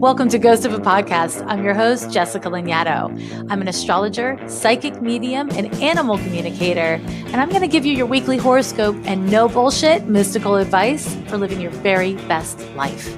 Welcome to Ghost of a Podcast. I'm your host, Jessica Lanyadoo. I'm an astrologer, psychic medium, and animal communicator, and I'm going to give you your weekly horoscope and no bullshit mystical advice for living your very best life.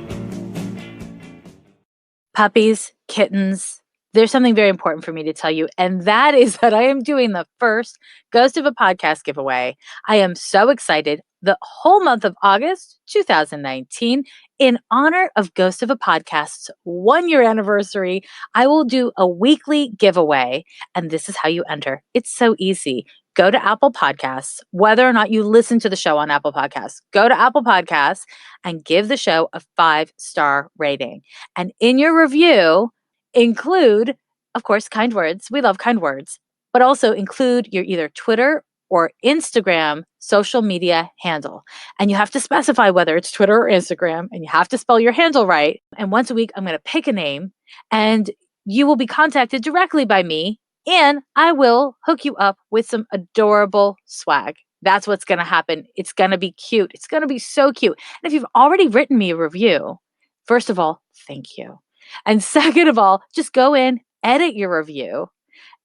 Puppies, kittens, there's something very important for me to tell you, and that is that I am doing the first Ghost of a Podcast giveaway. I am so excited. The whole month of August 2019, in honor of Ghost of a Podcast's 1-year anniversary, I will do a weekly giveaway, and this is how you enter. It's so easy. Go to Apple Podcasts, whether or not you listen to the show on Apple Podcasts, go to Apple Podcasts and give the show a 5-star rating. And in your review, include, of course, kind words. We love kind words, but also include your either Twitter or Instagram social media handle. And you have to specify whether it's Twitter or Instagram, and you have to spell your handle right. And once a week, I'm going to pick a name, and you will be contacted directly by me, and I will hook you up with some adorable swag. That's what's going to happen. It's going to be cute. It's going to be so cute. And if you've already written me a review, first of all, thank you. And second of all, just go in, edit your review,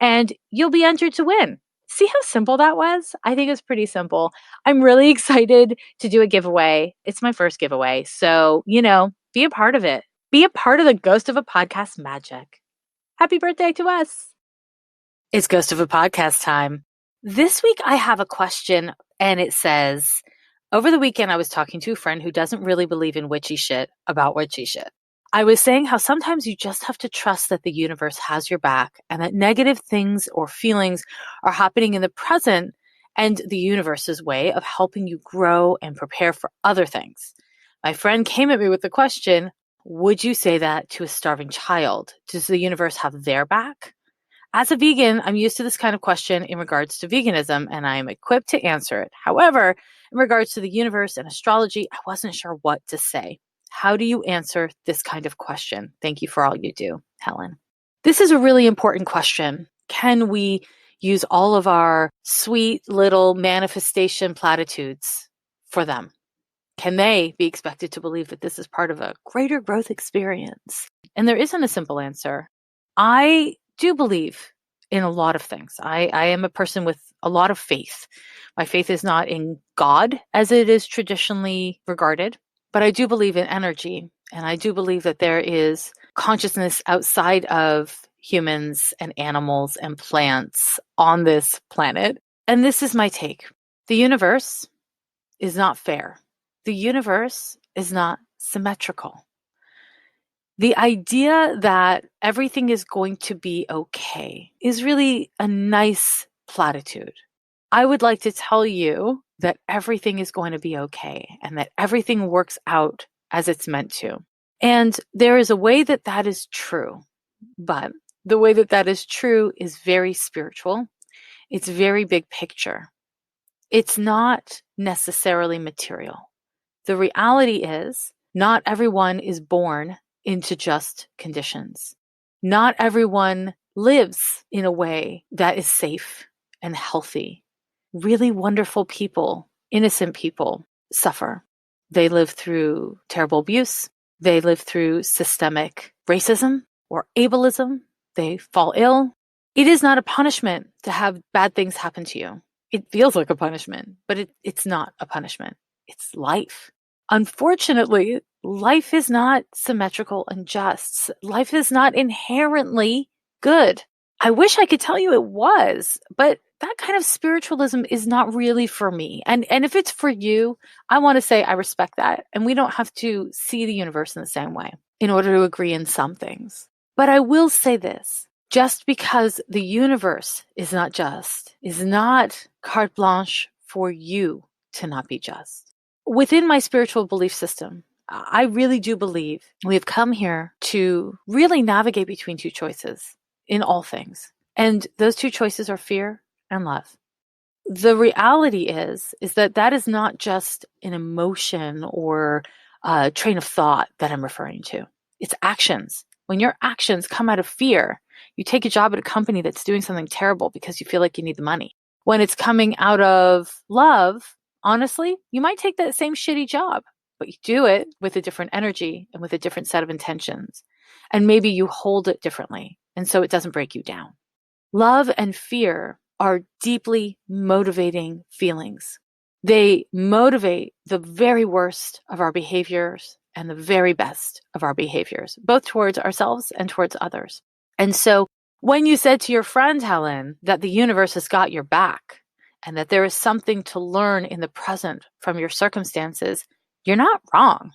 and you'll be entered to win. See how simple that was? I think it's pretty simple. I'm really excited to do a giveaway. It's my first giveaway. So, be a part of it. Be a part of the Ghost of a Podcast magic. Happy birthday to us. It's Ghost of a Podcast time. This week I have a question, and it says, over the weekend I was talking to a friend who doesn't really believe in witchy shit about witchy shit. I was saying how sometimes you just have to trust that the universe has your back and that negative things or feelings are happening in the present and the universe's way of helping you grow and prepare for other things. My friend came at me with the question, would you say that to a starving child? Does the universe have their back? As a vegan, I'm used to this kind of question in regards to veganism, and I am equipped to answer it. However, in regards to the universe and astrology, I wasn't sure what to say. How do you answer this kind of question? Thank you for all you do, Helen. This is a really important question. Can we use all of our sweet little manifestation platitudes for them? Can they be expected to believe that this is part of a greater growth experience? And there isn't a simple answer. I do believe in a lot of things. I am a person with a lot of faith. My faith is not in God as it is traditionally regarded. But I do believe in energy, and I do believe that there is consciousness outside of humans and animals and plants on this planet. And this is my take. The universe is not fair. The universe is not symmetrical. The idea that everything is going to be okay is really a nice platitude. I would like to tell you that everything is going to be okay and that everything works out as it's meant to. And there is a way that that is true, but the way that that is true is very spiritual. It's very big picture. It's not necessarily material. The reality is not everyone is born into just conditions. Not everyone lives in a way that is safe and healthy. Really wonderful people, innocent people, suffer. They live through terrible abuse. They live through systemic racism or ableism. They fall ill. It is not a punishment to have bad things happen to you. It feels like a punishment, but it's not a punishment. It's life. Unfortunately, life is not symmetrical and just. Life is not inherently good. I wish I could tell you it was, but that kind of spiritualism is not really for me. And if it's for you, I want to say I respect that. And we don't have to see the universe in the same way in order to agree in some things. But I will say this, just because the universe is not just, is not carte blanche for you to not be just. Within my spiritual belief system, I really do believe we have come here to really navigate between two choices in all things. And those two choices are fear and love. The reality is that is not just an emotion or a train of thought that I'm referring to. It's actions. When your actions come out of fear, you take a job at a company that's doing something terrible because you feel like you need the money. When it's coming out of love, honestly, you might take that same shitty job, but you do it with a different energy and with a different set of intentions. And maybe you hold it differently, and so it doesn't break you down. Love and fear are deeply motivating feelings. They motivate the very worst of our behaviors and the very best of our behaviors, both towards ourselves and towards others. And so when you said to your friend, Helen, that the universe has got your back and that there is something to learn in the present from your circumstances, you're not wrong.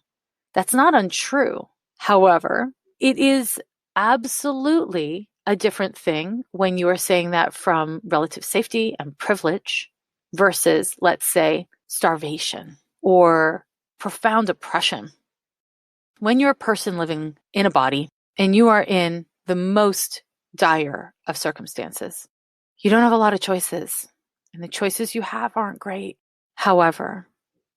That's not untrue. However, it is absolutely a different thing when you are saying that from relative safety and privilege versus, let's say, starvation or profound oppression. When you're a person living in a body and you are in the most dire of circumstances, you don't have a lot of choices, and the choices you have aren't great. However,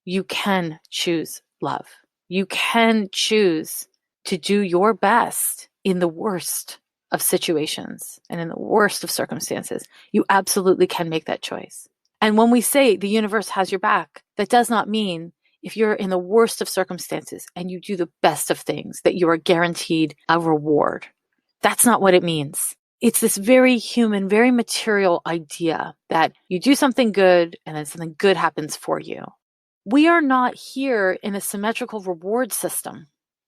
you can choose love. You can choose to do your best in the worst of situations and in the worst of circumstances. You absolutely can make that choice. And when we say the universe has your back, that does not mean if you're in the worst of circumstances and you do the best of things that you are guaranteed a reward. That's not what it means. It's this very human, very material idea that you do something good and then something good happens for you. We are not here in a symmetrical reward system.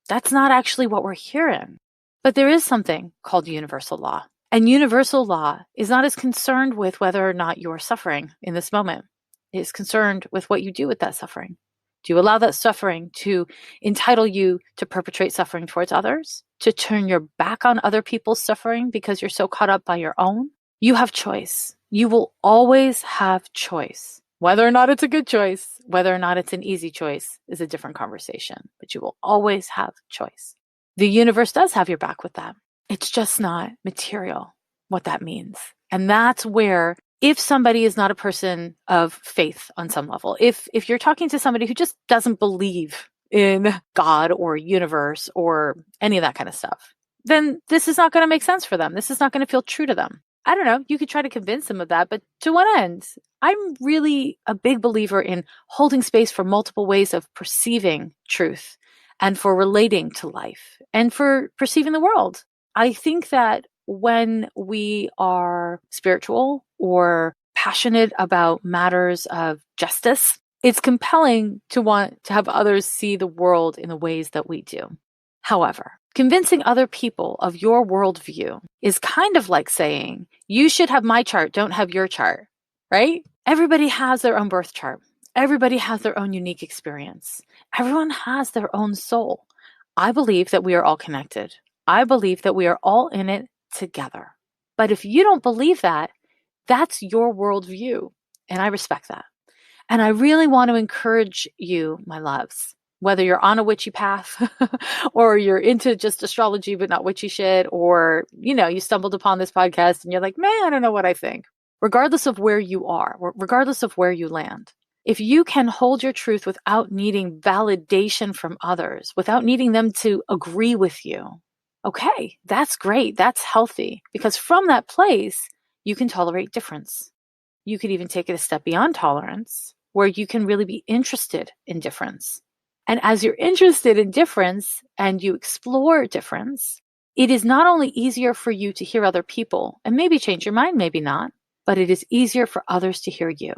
That's not actually what we're here in. But there is something called universal law. And universal law is not as concerned with whether or not you are suffering in this moment. It is concerned with what you do with that suffering. Do you allow that suffering to entitle you to perpetrate suffering towards others? To turn your back on other people's suffering because you're so caught up by your own? You have choice. You will always have choice. Whether or not it's a good choice, whether or not it's an easy choice is a different conversation, but you will always have choice. The universe does have your back with that. It's just not material what that means. And that's where, if somebody is not a person of faith on some level, if you're talking to somebody who just doesn't believe in God or universe or any of that kind of stuff, then this is not going to make sense for them. This is not going to feel true to them. I don't know, you could try to convince them of that, but to what end? I'm really a big believer in holding space for multiple ways of perceiving truth and for relating to life and for perceiving the world. I think that when we are spiritual or passionate about matters of justice, it's compelling to want to have others see the world in the ways that we do. However, convincing other people of your worldview is kind of like saying, you should have my chart, don't have your chart, right? Everybody has their own birth chart. Everybody has their own unique experience. Everyone has their own soul. I believe that we are all connected. I believe that we are all in it together. But if you don't believe that, that's your worldview. And I respect that. And I really want to encourage you, my loves, whether you're on a witchy path or you're into just astrology but not witchy shit, or, you stumbled upon this podcast and you're like, man, I don't know what I think. Regardless of where you are, regardless of where you land, if you can hold your truth without needing validation from others, without needing them to agree with you, okay, that's great. That's healthy, because from that place, you can tolerate difference. You could even take it a step beyond tolerance, where you can really be interested in difference. And as you're interested in difference and you explore difference, it is not only easier for you to hear other people and maybe change your mind, maybe not, but it is easier for others to hear you.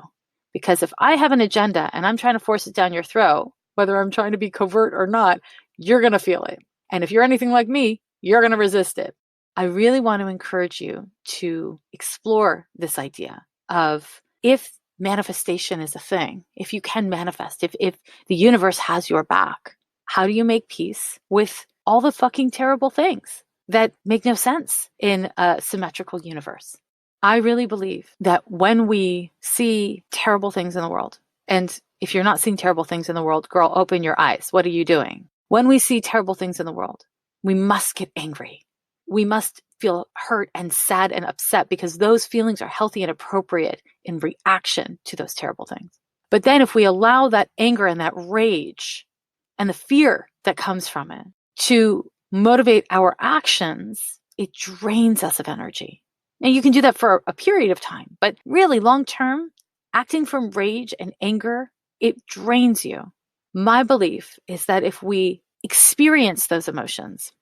Because if I have an agenda and I'm trying to force it down your throat, whether I'm trying to be covert or not, you're going to feel it. And if you're anything like me, you're going to resist it. I really want to encourage you to explore this idea of, if manifestation is a thing, if you can manifest, if the universe has your back, how do you make peace with all the fucking terrible things that make no sense in a symmetrical universe? I really believe that when we see terrible things in the world, and if you're not seeing terrible things in the world, girl, open your eyes. What are you doing? When we see terrible things in the world, we must get angry. We must feel hurt and sad and upset, because those feelings are healthy and appropriate in reaction to those terrible things. But then if we allow that anger and that rage and the fear that comes from it to motivate our actions, it drains us of energy. And you can do that for a period of time, but really long term, acting from rage and anger, it drains you. My belief is that if we experience those emotions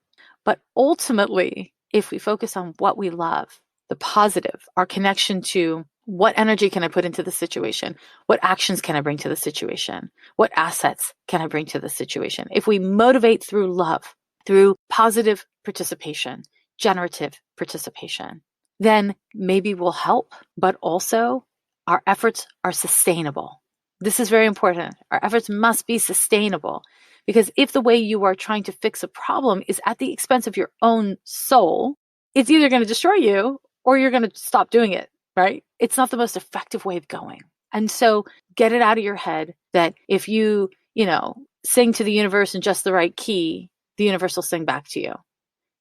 But ultimately, if we focus on what we love, the positive, our connection to what energy can I put into the situation? What actions can I bring to the situation? What assets can I bring to the situation? If we motivate through love, through positive participation, generative participation, then maybe we'll help, but also our efforts are sustainable. This is very important. Our efforts must be sustainable, because if the way you are trying to fix a problem is at the expense of your own soul, it's either going to destroy you or you're going to stop doing it, right? It's not the most effective way of going. And so get it out of your head that if you sing to the universe in just the right key, the universe will sing back to you.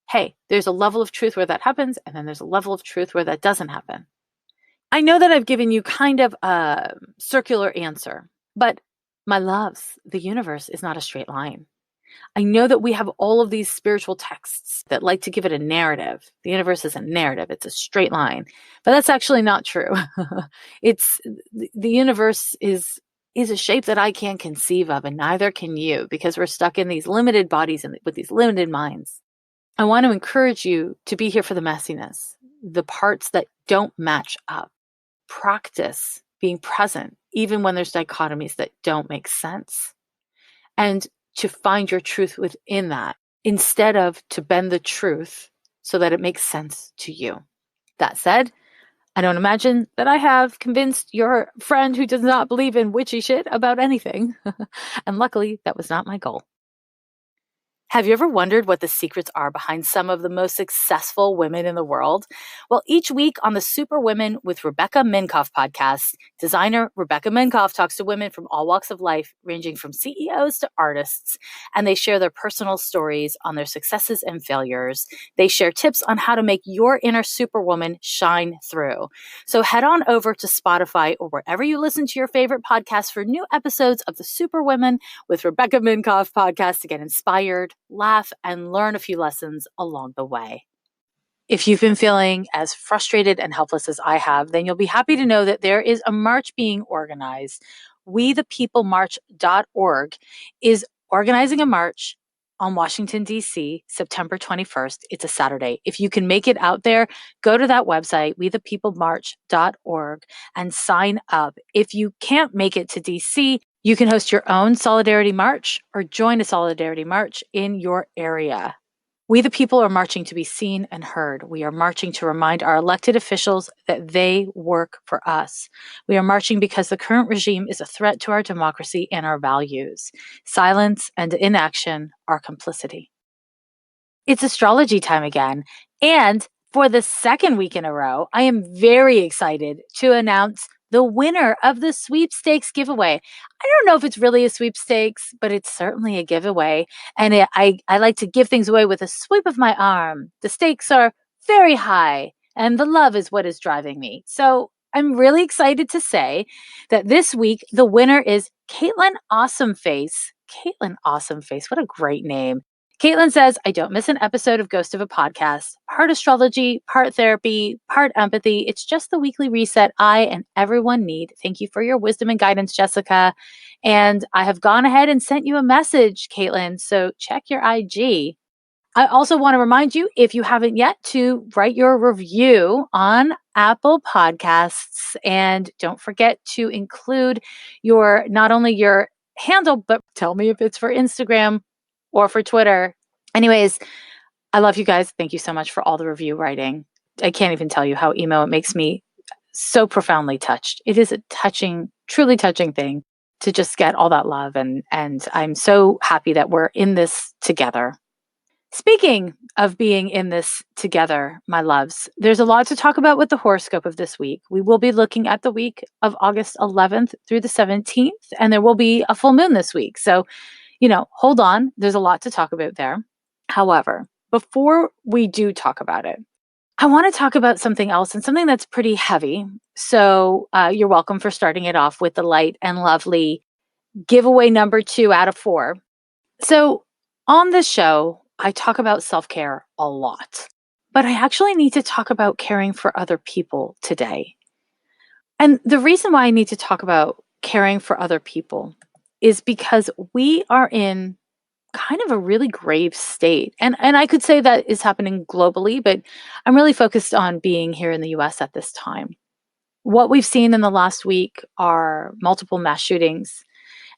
Hey, there's a level of truth where that happens, and then there's a level of truth where that doesn't happen. I know that I've given you kind of a circular answer, but my loves, the universe is not a straight line. I know that we have all of these spiritual texts that like to give it a narrative. The universe is a narrative. It's a straight line, but that's actually not true. The universe is a shape that I can't conceive of, and neither can you, because we're stuck in these limited bodies and with these limited minds. I want to encourage you to be here for the messiness, the parts that don't match up. Practice being present, even when there's dichotomies that don't make sense. And to find your truth within that, instead of to bend the truth so that it makes sense to you. That said, I don't imagine that I have convinced your friend who does not believe in witchy shit about anything. And luckily, that was not my goal. Have you ever wondered what the secrets are behind some of the most successful women in the world? Well, each week on the Super Women with Rebecca Minkoff podcast, designer Rebecca Minkoff talks to women from all walks of life, ranging from CEOs to artists, and they share their personal stories on their successes and failures. They share tips on how to make your inner superwoman shine through. So head on over to Spotify or wherever you listen to your favorite podcasts for new episodes of the Super Women with Rebecca Minkoff podcast to get inspired, laugh, and learn a few lessons along the way. If you've been feeling as frustrated and helpless as I have, then you'll be happy to know that there is a march being organized. WeThePeopleMarch.org is organizing a march on Washington, D.C., September 21st. It's a Saturday. If you can make it out there, go to that website, WeThePeopleMarch.org, and sign up. If you can't make it to D.C., you can host your own Solidarity March or join a Solidarity March in your area. We the people are marching to be seen and heard. We are marching to remind our elected officials that they work for us. We are marching because the current regime is a threat to our democracy and our values. Silence and inaction are complicity. It's astrology time again, and for the second week in a row, I am very excited to announce the winner of the sweepstakes giveaway. I don't know if it's really a sweepstakes, but it's certainly a giveaway. And I like to give things away with a sweep of my arm. The stakes are very high, and the love is what is driving me. So I'm really excited to say that this week, the winner is Caitlin Awesomeface. Caitlin Awesomeface, what a great name. Caitlin says, I don't miss an episode of Ghost of a Podcast. Part astrology, part therapy, part empathy. It's just the weekly reset I and everyone need. Thank you for your wisdom and guidance, Jessica. And I have gone ahead and sent you a message, Caitlin. So check your IG. I also want to remind you, if you haven't yet, to write your review on Apple Podcasts. And don't forget to include not only your handle, but tell me if it's for Instagram or for Twitter. Anyways, I love you guys. Thank you so much for all the review writing. I can't even tell you how emo it makes me so profoundly touched. It is a touching, truly touching thing to just get all that love. And I'm so happy that we're in this together. Speaking of being in this together, my loves, there's a lot to talk about with the horoscope of this week. We will be looking at the week of August 11th through the 17th, and there will be a full moon this week. So hold on. There's a lot to talk about there. However, before we do talk about it, I want to talk about something else and something that's pretty heavy. So you're welcome for starting it off with the light and lovely giveaway number 2 out of 4. So on this show, I talk about self-care a lot, but I actually need to talk about caring for other people today. And the reason why I need to talk about caring for other people is because we are in kind of a really grave state. And I could say that is happening globally, but I'm really focused on being here in the US at this time. What we've seen in the last week are multiple mass shootings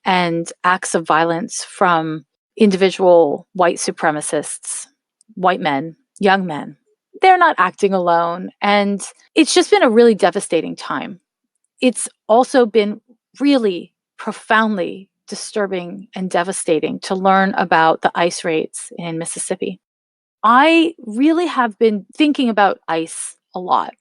and acts of violence from individual white supremacists, white men, young men. They're not acting alone. And it's just been a really devastating time. It's also been really profoundly disturbing and devastating to learn about the ICE raids in Mississippi. I really have been thinking about ICE a lot.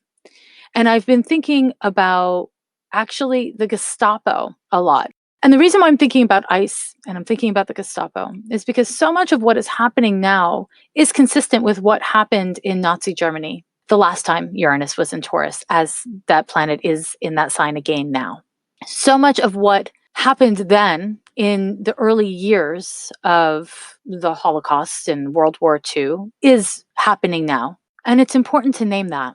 And I've been thinking about actually the Gestapo a lot. And the reason why I'm thinking about ICE and I'm thinking about the Gestapo is because so much of what is happening now is consistent with what happened in Nazi Germany the last time Uranus was in Taurus, as that planet is in that sign again now. So much of what happened then in the early years of the Holocaust and World War II is happening now. And it's important to name that.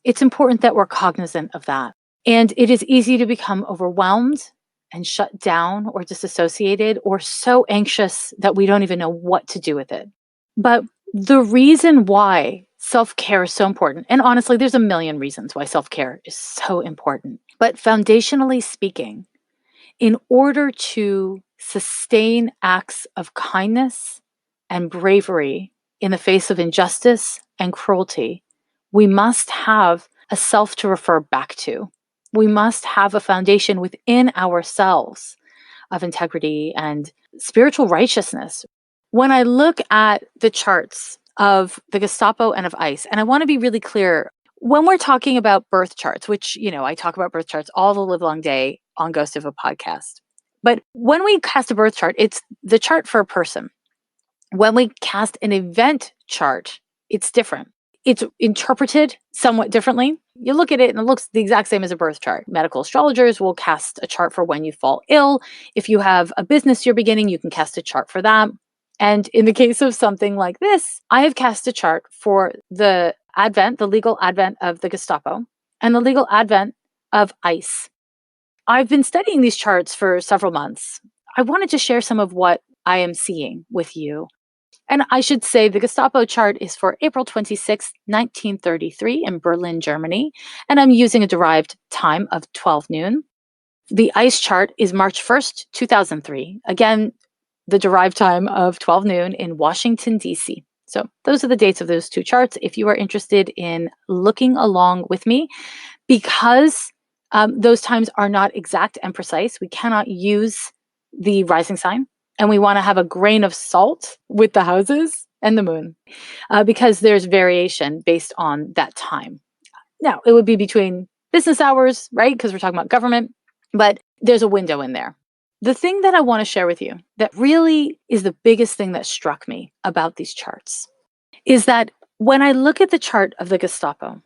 It's important that we're cognizant of that. And it is easy to become overwhelmed and shut down or disassociated or so anxious that we don't even know what to do with it. But the reason why self-care is so important, and honestly, there's a million reasons why self-care is so important, but foundationally speaking, in order to sustain acts of kindness and bravery in the face of injustice and cruelty, we must have a self to refer back to. We must have a foundation within ourselves of integrity and spiritual righteousness. When I look at the charts of the Gestapo and of ICE, and I want to be really clear, when we're talking about birth charts, which, I talk about birth charts all the livelong day on Ghost of a Podcast. But when we cast a birth chart, it's the chart for a person. When we cast an event chart, it's different. It's interpreted somewhat differently. You look at it and it looks the exact same as a birth chart. Medical astrologers will cast a chart for when you fall ill. If you have a business you're beginning, you can cast a chart for that. And in the case of something like this, I have cast a chart for the legal advent of the Gestapo and the legal advent of ICE. I've been studying these charts for several months. I wanted to share some of what I am seeing with you. And I should say the Gestapo chart is for April 26, 1933 in Berlin, Germany. And I'm using a derived time of 12 noon. The ICE chart is March 1st, 2003. Again, the derived time of 12 noon in Washington, D.C. So those are the dates of those two charts. If you are interested in looking along with me, because those times are not exact and precise, we cannot use the rising sign. And we want to have a grain of salt with the houses and the moon because there's variation based on that time. Now, it would be between business hours, right? Because we're talking about government, but there's a window in there. The thing that I want to share with you that really is the biggest thing that struck me about these charts is that when I look at the chart of the Gestapo,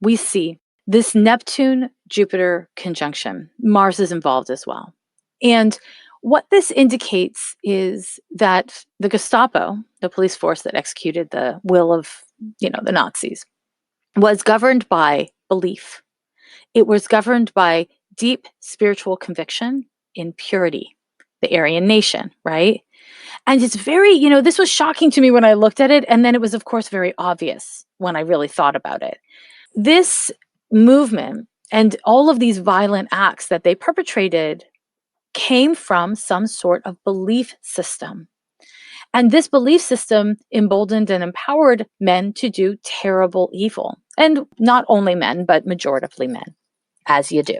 we see this Neptune-Jupiter conjunction. Mars is involved as well. And what this indicates is that the Gestapo, the police force that executed the will of, the Nazis, was governed by belief. It was governed by deep spiritual conviction in purity, the Aryan nation, right? And it's very, this was shocking to me when I looked at it. And then it was, of course, very obvious when I really thought about it. This movement and all of these violent acts that they perpetrated came from some sort of belief system. And this belief system emboldened and empowered men to do terrible evil. And not only men, but majoritively men, as you do.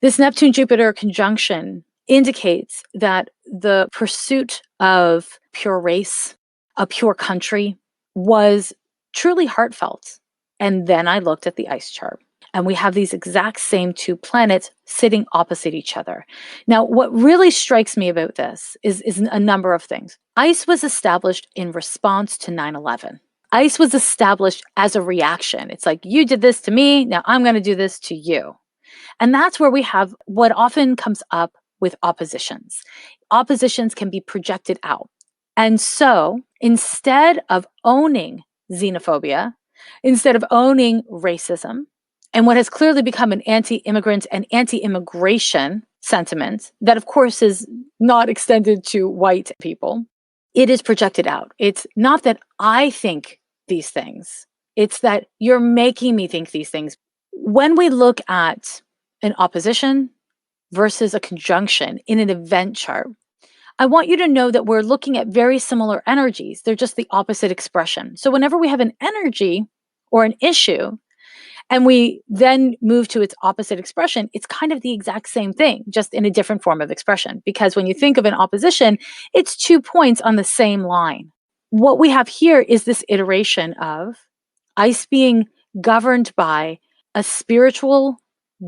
This Neptune-Jupiter conjunction indicates that the pursuit of pure race, a pure country, was truly heartfelt. And then I looked at the ICE chart. And we have these exact same two planets sitting opposite each other. Now, what really strikes me about this is a number of things. ICE was established in response to 9/11. ICE was established as a reaction. It's like, you did this to me, now I'm going to do this to you. And that's where we have what often comes up with oppositions. Oppositions can be projected out. And so instead of owning xenophobia, instead of owning racism, and what has clearly become an anti-immigrant and anti-immigration sentiment that, of course, is not extended to white people, it is projected out. It's not that I think these things. It's that you're making me think these things. When we look at an opposition versus a conjunction in an event chart, I want you to know that we're looking at very similar energies. They're just the opposite expression. So whenever we have an energy or an issue, and we then move to its opposite expression, it's kind of the exact same thing, just in a different form of expression. Because when you think of an opposition, it's 2 points on the same line. What we have here is this iteration of ice being governed by a spiritual,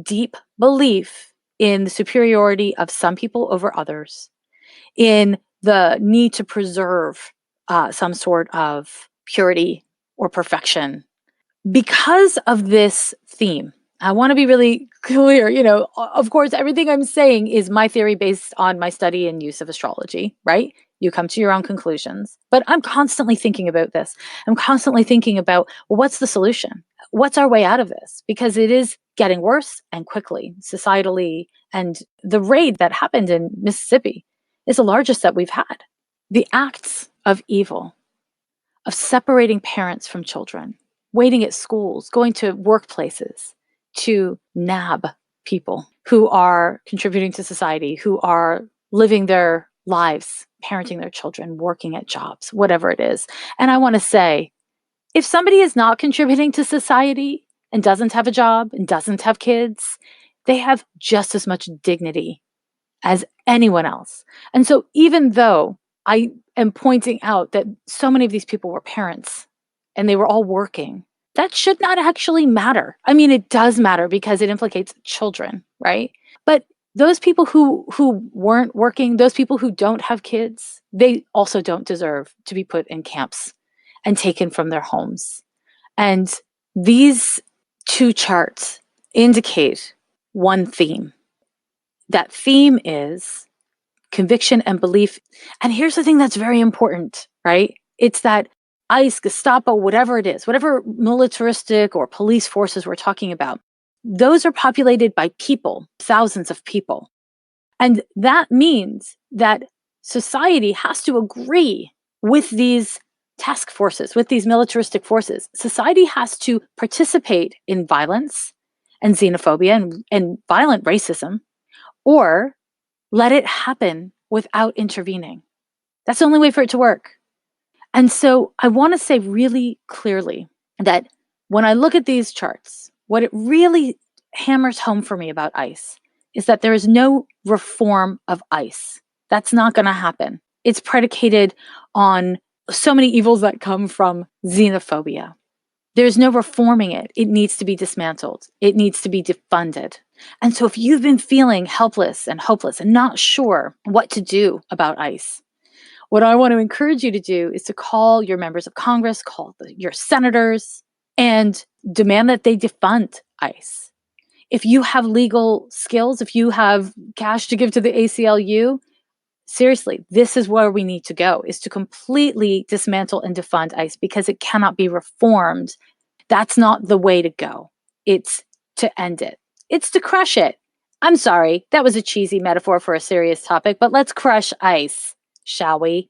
deep belief in the superiority of some people over others, in the need to preserve some sort of purity or perfection. Because of this theme, I want to be really clear. Of course, everything I'm saying is my theory based on my study and use of astrology, right? You come to your own conclusions. But I'm constantly thinking about this. I'm constantly thinking about, well, what's the solution? What's our way out of this? Because it is getting worse and quickly, societally. And the raid that happened in Mississippi is the largest that we've had. The acts of evil, of separating parents from children, waiting at schools, going to workplaces to nab people who are contributing to society, who are living their lives, parenting their children, working at jobs, whatever it is. And I want to say, if somebody is not contributing to society and doesn't have a job and doesn't have kids, they have just as much dignity as anyone else. And so even though I am pointing out that so many of these people were parents and they were all working, that should not actually matter. I mean, it does matter because it implicates children, right? But those people who weren't working, those people who don't have kids, they also don't deserve to be put in camps and taken from their homes. And these 2 charts indicate one theme. That theme is conviction and belief. And here's the thing that's very important, right? It's that ICE, Gestapo, whatever it is, whatever militaristic or police forces we're talking about, those are populated by people, thousands of people. And that means that society has to agree with these task forces, with these militaristic forces. Society has to participate in violence and xenophobia and violent racism, or let it happen without intervening. That's the only way for it to work. And so I want to say really clearly that when I look at these charts, what it really hammers home for me about ICE is that there is no reform of ICE. That's not going to happen. It's predicated on so many evils that come from xenophobia. There's no reforming it. It needs to be dismantled. It needs to be defunded. And so if you've been feeling helpless and hopeless and not sure what to do about ICE, what I want to encourage you to do is to call your members of Congress, call your senators, and demand that they defund ICE. If you have legal skills, if you have cash to give to the ACLU, seriously, this is where we need to go, is to completely dismantle and defund ICE because it cannot be reformed. That's not the way to go. It's to end it. It's to crush it. I'm sorry, that was a cheesy metaphor for a serious topic, but let's crush ICE, shall we?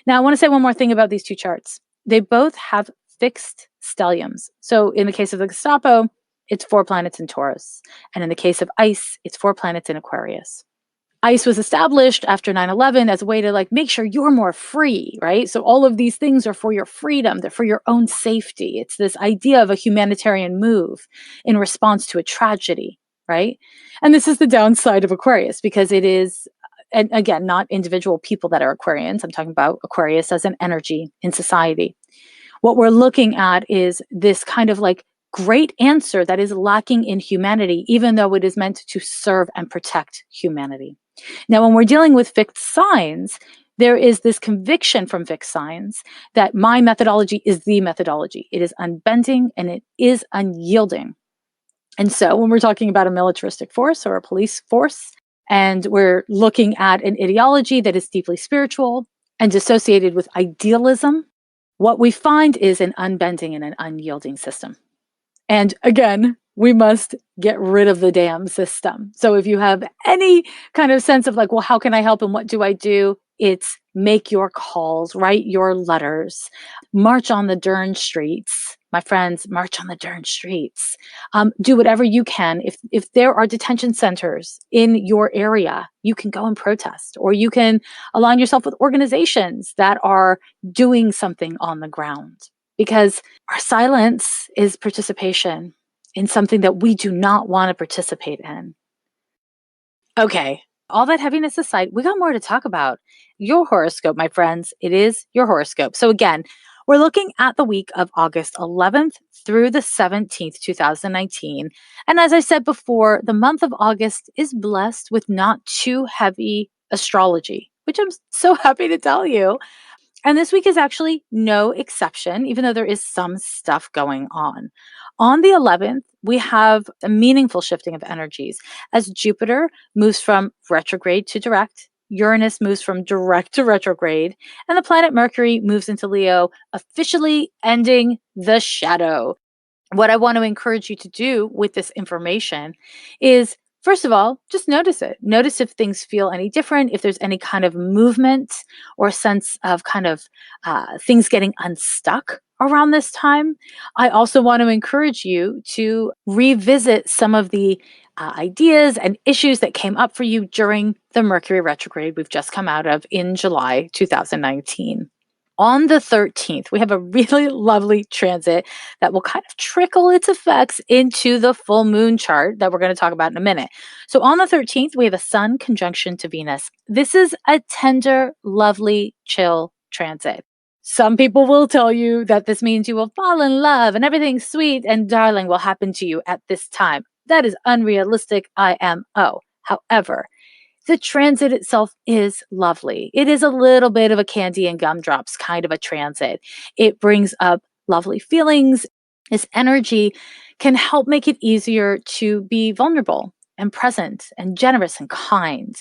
Now, I want to say one more thing about these 2 charts. They both have fixed stelliums. So in the case of the Gestapo, it's 4 planets in Taurus. And in the case of ICE, it's 4 planets in Aquarius. ICE was established after 9/11 as a way to make sure you're more free, right? So all of these things are for your freedom. They're for your own safety. It's this idea of a humanitarian move in response to a tragedy, right? And this is the downside of Aquarius because it is, and again, not individual people that are Aquarians. I'm talking about Aquarius as an energy in society. What we're looking at is this kind of great answer that is lacking in humanity, even though it is meant to serve and protect humanity. Now, when we're dealing with fixed signs, there is this conviction from fixed signs that my methodology is the methodology. It is unbending and it is unyielding. And so when we're talking about a militaristic force or a police force, and we're looking at an ideology that is deeply spiritual and dissociated with idealism, what we find is an unbending and an unyielding system. And again, we must get rid of the damn system. So if you have any kind of sense of well, how can I help and what do I do? It's make your calls, write your letters, march on the darn streets. My friends, march on the darn streets. Do whatever you can. If there are detention centers in your area, you can go and protest, or you can align yourself with organizations that are doing something on the ground. Because our silence is participation in something that we do not want to participate in. Okay, all that heaviness aside, we got more to talk about. Your horoscope, my friends, it is your horoscope. So again, we're looking at the week of August 11th through the 17th, 2019. And as I said before, the month of August is blessed with not too heavy astrology, which I'm so happy to tell you. And this week is actually no exception, even though there is some stuff going on. On the 11th, we have a meaningful shifting of energies as Jupiter moves from retrograde to direct, Uranus moves from direct to retrograde, and the planet Mercury moves into Leo, officially ending the shadow. What I want to encourage you to do with this information is, first of all, just notice it. Notice if things feel any different, if there's any kind of movement or sense of kind of things getting unstuck around this time. I also want to encourage you to revisit some of the ideas and issues that came up for you during the Mercury retrograde we've just come out of in July 2019. On the 13th, we have a really lovely transit that will kind of trickle its effects into the full moon chart that we're going to talk about in a minute. So on the 13th, we have a Sun conjunction to Venus. This is a tender, lovely, chill transit. Some people will tell you that this means you will fall in love and everything sweet and darling will happen to you at this time. That is unrealistic, IMO. However, the transit itself is lovely. It is a little bit of a candy and gumdrops kind of a transit. It brings up lovely feelings. This energy can help make it easier to be vulnerable and present and generous and kind.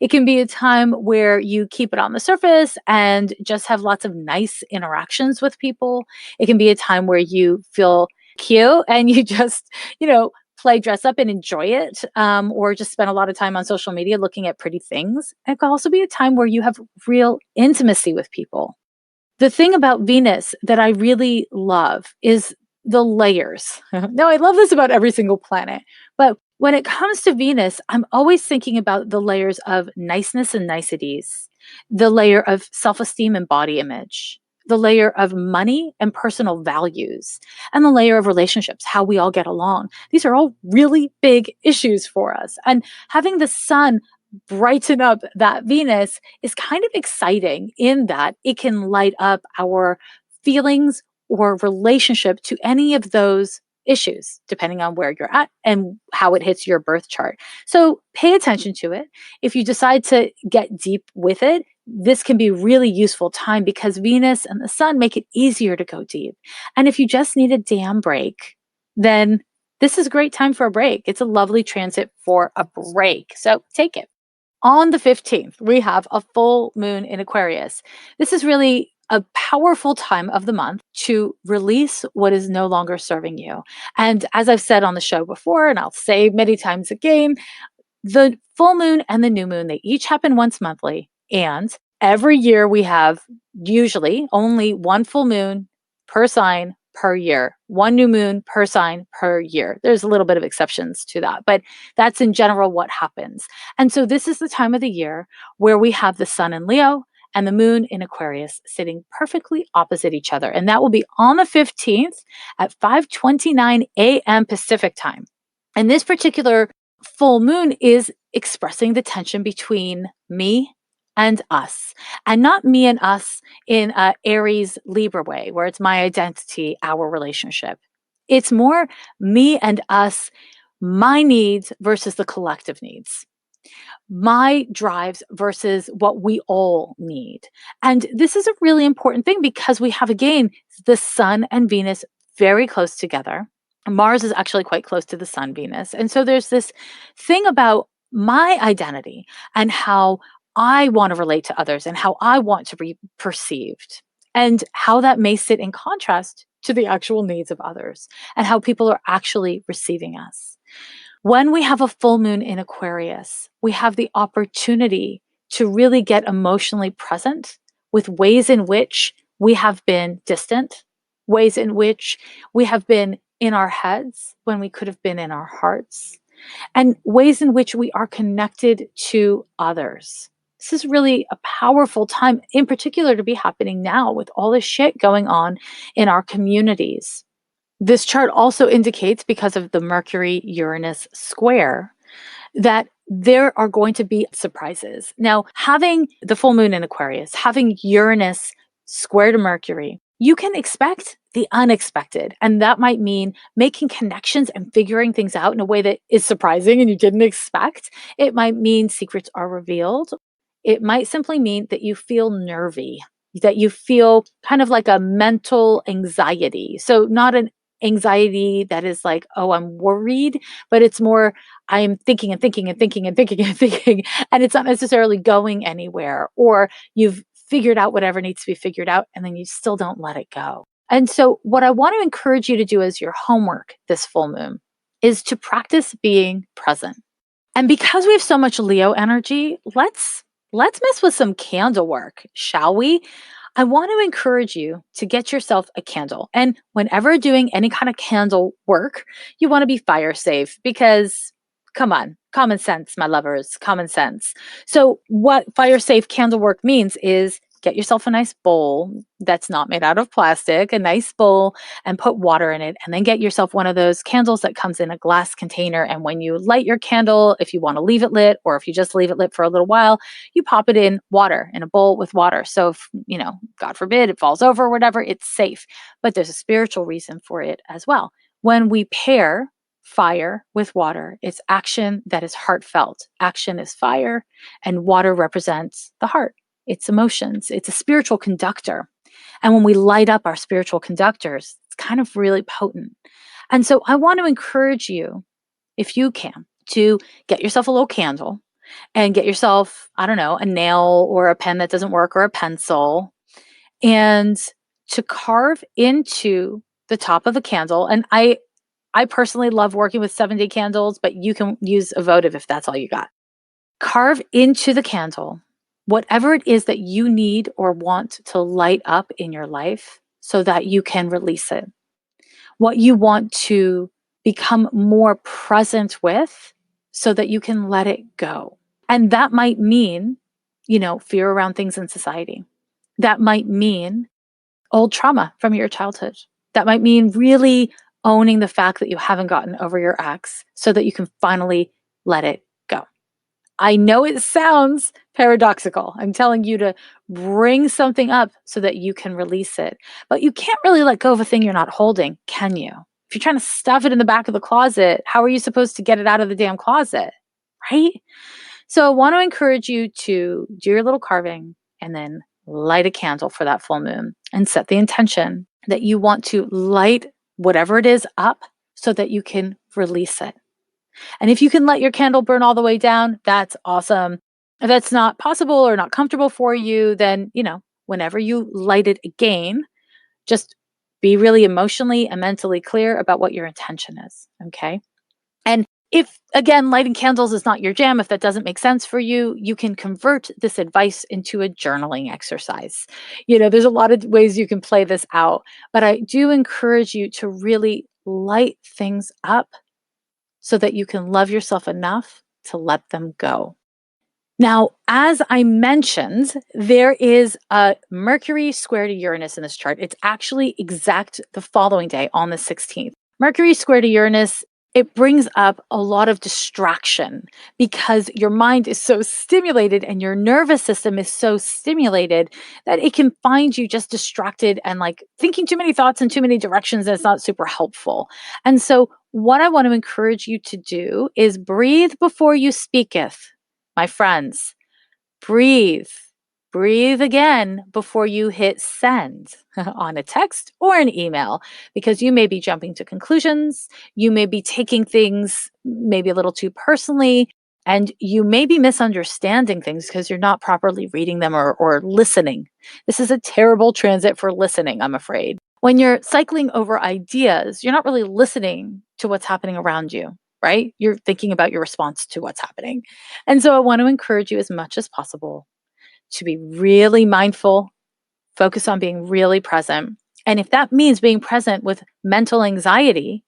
It can be a time where you keep it on the surface and just have lots of nice interactions with people. It can be a time where you feel cute and you just, play dress up and enjoy it, or just spend a lot of time on social media looking at pretty things. It could also be a time where you have real intimacy with people. The thing about Venus that I really love is the layers. Now, I love this about every single planet, but when it comes to Venus, I'm always thinking about the layers of niceness and niceties, the layer of self esteem and body image, the layer of money and personal values, and the layer of relationships, how we all get along. These are all really big issues for us. And having the sun brighten up that Venus is kind of exciting in that it can light up our feelings or relationship to any of those issues, depending on where you're at and how it hits your birth chart. So pay attention to it. If you decide to get deep with it, this can be a really useful time because Venus and the sun make it easier to go deep. And if you just need a damn break, then this is a great time for a break. It's a lovely transit for a break. So take it. On the 15th, we have a full moon in Aquarius. This is really a powerful time of the month to release what is no longer serving you. And as I've said on the show before, and I'll say many times again, the full moon and the new moon, they each happen once monthly. And every year we have usually only one full moon per sign per year, one new moon per sign per year. There's a little bit of exceptions to that, but that's in general what happens. And so this is the time of the year where we have the sun in Leo and the moon in Aquarius sitting perfectly opposite each other. And that will be on the 15th at 5:29 a.m. Pacific time. And this particular full moon is expressing the tension between me and us, and not me and us in a Aries Libra way, where it's my identity, our relationship. It's more me and us, my needs versus the collective needs, my drives versus what we all need. And this is a really important thing because we have, again, the sun and Venus very close together. Mars is actually quite close to the sun, Venus. And so there's this thing about my identity and how I want to relate to others and how I want to be perceived, and how that may sit in contrast to the actual needs of others and how people are actually receiving us. When we have a full moon in Aquarius, we have the opportunity to really get emotionally present with ways in which we have been distant, ways in which we have been in our heads when we could have been in our hearts, and ways in which we are connected to others. This is really a powerful time, in particular, to be happening now with all this shit going on in our communities. This chart also indicates, because of the Mercury Uranus square, that there are going to be surprises. Now, having the full moon in Aquarius, having Uranus square to Mercury, you can expect the unexpected. And that might mean making connections and figuring things out in a way that is surprising and you didn't expect. It might mean secrets are revealed. It might simply mean that you feel nervy, that you feel kind of like a mental anxiety. So, not an anxiety that is like, oh, I'm worried, but it's more, I'm thinking and thinking and thinking and thinking and thinking, and it's not necessarily going anywhere. Or you've figured out whatever needs to be figured out, and then you still don't let it go. And so, what I want to encourage you to do as your homework this full moon is to practice being present. And because we have so much Leo energy, let's mess with some candle work, shall we? I want to encourage you to get yourself a candle. And whenever doing any kind of candle work, you want to be fire safe because, come on, common sense, my lovers, common sense. So, what fire safe candle work means is get yourself a nice bowl that's not made out of plastic, a nice bowl, and put water in it. And then get yourself one of those candles that comes in a glass container. And when you light your candle, if you want to leave it lit, or if you just leave it lit for a little while, you pop it in water, in a bowl with water. So if, God forbid, it falls over or whatever, it's safe. But there's a spiritual reason for it as well. When we pair fire with water, it's action that is heartfelt. Action is fire, and water represents the heart. It's emotions. It's a spiritual conductor. And when we light up our spiritual conductors, it's kind of really potent. And so I want to encourage you, if you can, to get yourself a little candle and get yourself, I don't know, a nail or a pen that doesn't work or a pencil, and to carve into the top of the candle. And I personally love working with 7-day candles, but you can use a votive if that's all you got. Carve into the candle whatever it is that you need or want to light up in your life so that you can release it. What you want to become more present with so that you can let it go. And that might mean, fear around things in society. That might mean old trauma from your childhood. That might mean really owning the fact that you haven't gotten over your ex so that you can finally let it go. I know it sounds paradoxical. I'm telling you to bring something up so that you can release it. But you can't really let go of a thing you're not holding, can you? If you're trying to stuff it in the back of the closet, how are you supposed to get it out of the damn closet? Right? So I want to encourage you to do your little carving and then light a candle for that full moon and set the intention that you want to light whatever it is up so that you can release it. And if you can let your candle burn all the way down, that's awesome. If that's not possible or not comfortable for you, then, whenever you light it again, just be really emotionally and mentally clear about what your intention is. Okay. And if, again, lighting candles is not your jam, if that doesn't make sense for you, you can convert this advice into a journaling exercise. There's a lot of ways you can play this out, but I do encourage you to really light things up so that you can love yourself enough to let them go. Now, as I mentioned, there is a Mercury square to Uranus in this chart. It's actually exact the following day on the 16th. Mercury square to Uranus, it brings up a lot of distraction because your mind is so stimulated and your nervous system is so stimulated that it can find you just distracted and like thinking too many thoughts in too many directions, and it's not super helpful. And so what I want to encourage you to do is breathe before you speaketh. My friends, breathe. Breathe again before you hit send on a text or an email, because you may be jumping to conclusions. You may be taking things maybe a little too personally, and you may be misunderstanding things because you're not properly reading them or listening. This is a terrible transit for listening, I'm afraid. When you're cycling over ideas, you're not really listening to what's happening around you, right? You're thinking about your response to what's happening. And so I want to encourage you as much as possible to be really mindful, focus on being really present. And if that means being present with mental anxiety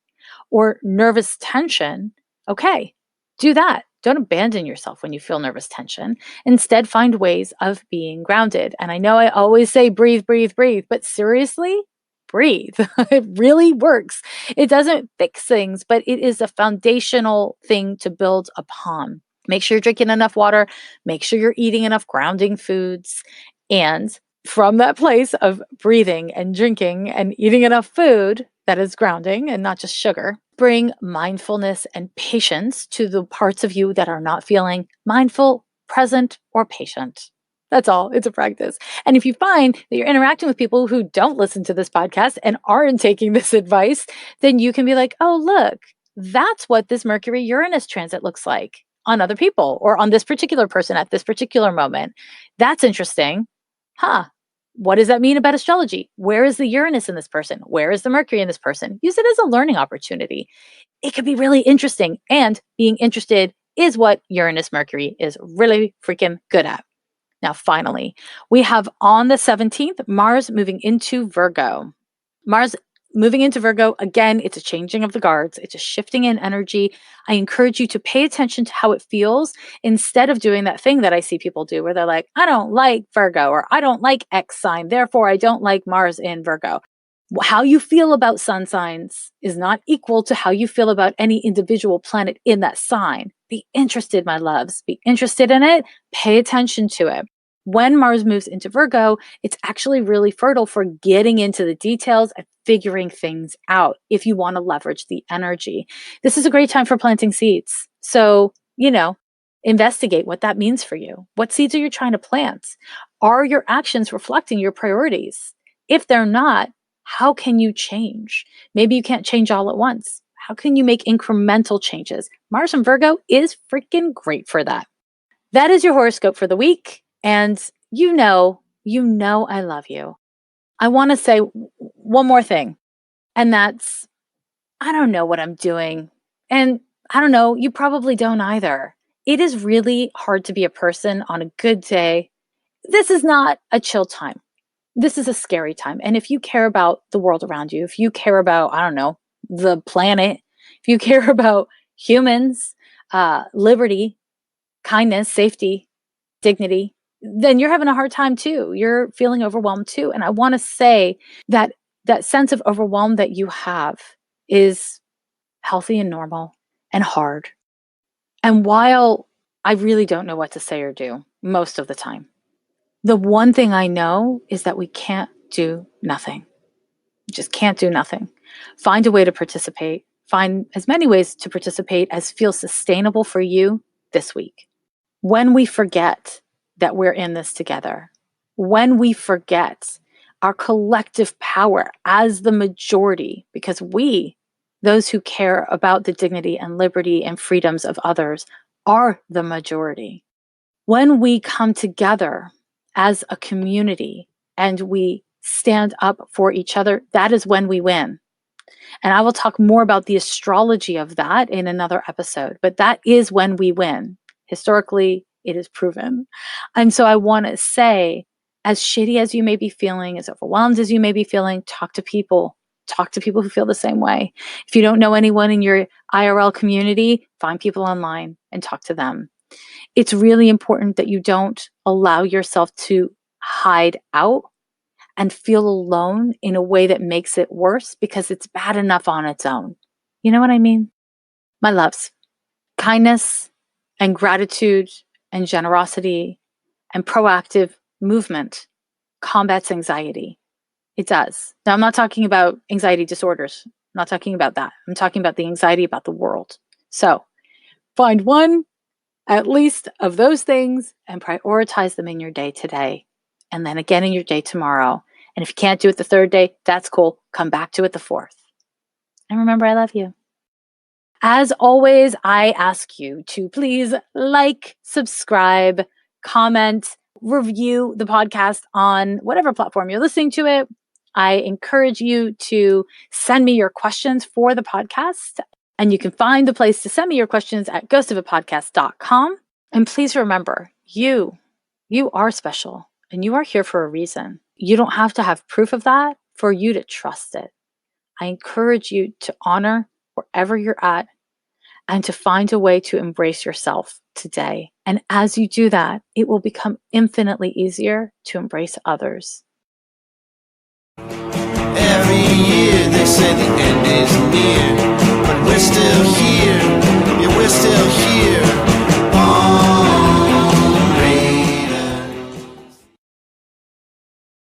or nervous tension, okay, do that. Don't abandon yourself when you feel nervous tension. Instead, find ways of being grounded. And I know I always say breathe, breathe, breathe, but seriously, breathe. It really works. It doesn't fix things, but it is a foundational thing to build upon. Make sure you're drinking enough water, make sure you're eating enough grounding foods. And from that place of breathing and drinking and eating enough food that is grounding and not just sugar, bring mindfulness and patience to the parts of you that are not feeling mindful, present, or patient. That's all. It's a practice. And if you find that you're interacting with people who don't listen to this podcast and aren't taking this advice, then you can be like, oh, look, that's what this Mercury Uranus transit looks like on other people or on this particular person at this particular moment. That's interesting. Huh. What does that mean about astrology? Where is the Uranus in this person? Where is the Mercury in this person? Use it as a learning opportunity. It could be really interesting. And being interested is what Uranus Mercury is really freaking good at. Now, finally, we have on the 17th, Mars moving into Virgo. Mars moving into Virgo, again, it's a changing of the guards. It's a shifting in energy. I encourage you to pay attention to how it feels instead of doing that thing that I see people do where they're like, I don't like Virgo or I don't like X sign. Therefore, I don't like Mars in Virgo. How you feel about sun signs is not equal to how you feel about any individual planet in that sign. Be interested, my loves. Be interested in it. Pay attention to it. When Mars moves into Virgo, it's actually really fertile for getting into the details and figuring things out if you want to leverage the energy. This is a great time for planting seeds. So, investigate what that means for you. What seeds are you trying to plant? Are your actions reflecting your priorities? If they're not, how can you change? Maybe you can't change all at once. How can you make incremental changes? Mars in Virgo is freaking great for that. That is your horoscope for the week. And you know I love you. I want to say one more thing, and that's I don't know what I'm doing. And I don't know, you probably don't either. It is really hard to be a person on a good day. This is not a chill time. This is a scary time. And if you care about the world around you, if you care about, I don't know, the planet, if you care about humans, liberty, kindness, safety, dignity, then you're having a hard time too. You're feeling overwhelmed too. And I want to say that that sense of overwhelm that you have is healthy and normal and hard. And while I really don't know what to say or do most of the time, the one thing I know is that we can't do nothing. We just can't do nothing. Find a way to participate. Find as many ways to participate as feel sustainable for you this week. When we forget that we're in this together, when we forget our collective power as the majority, because we, those who care about the dignity and liberty and freedoms of others, are the majority. When we come together as a community and we stand up for each other, that is when we win. And I will talk more about the astrology of that in another episode, but that is when we win. Historically, it is proven. And so I want to say, as shitty as you may be feeling, as overwhelmed as you may be feeling, talk to people. Talk to people who feel the same way. If you don't know anyone in your IRL community, find people online and talk to them. It's really important that you don't allow yourself to hide out and feel alone in a way that makes it worse because it's bad enough on its own. You know what I mean? My loves, kindness and gratitude and generosity and proactive movement combats anxiety. It does. Now, I'm not talking about anxiety disorders. I'm not talking about that. I'm talking about the anxiety about the world. So find one, at least, of those things and prioritize them in your day today. And then again in your day tomorrow. And if you can't do it the third day, that's cool. Come back to it the fourth. And remember, I love you. As always, I ask you to please like, subscribe, comment, review the podcast on whatever platform you're listening to it. I encourage you to send me your questions for the podcast. And you can find the place to send me your questions at ghostofapodcast.com. And please remember, you are special and you are here for a reason. You don't have to have proof of that for you to trust it. I encourage you to honor wherever you're at and to find a way to embrace yourself today. And as you do that, it will become infinitely easier to embrace others. Every year they say the end is near, but we're still here, yeah, we're still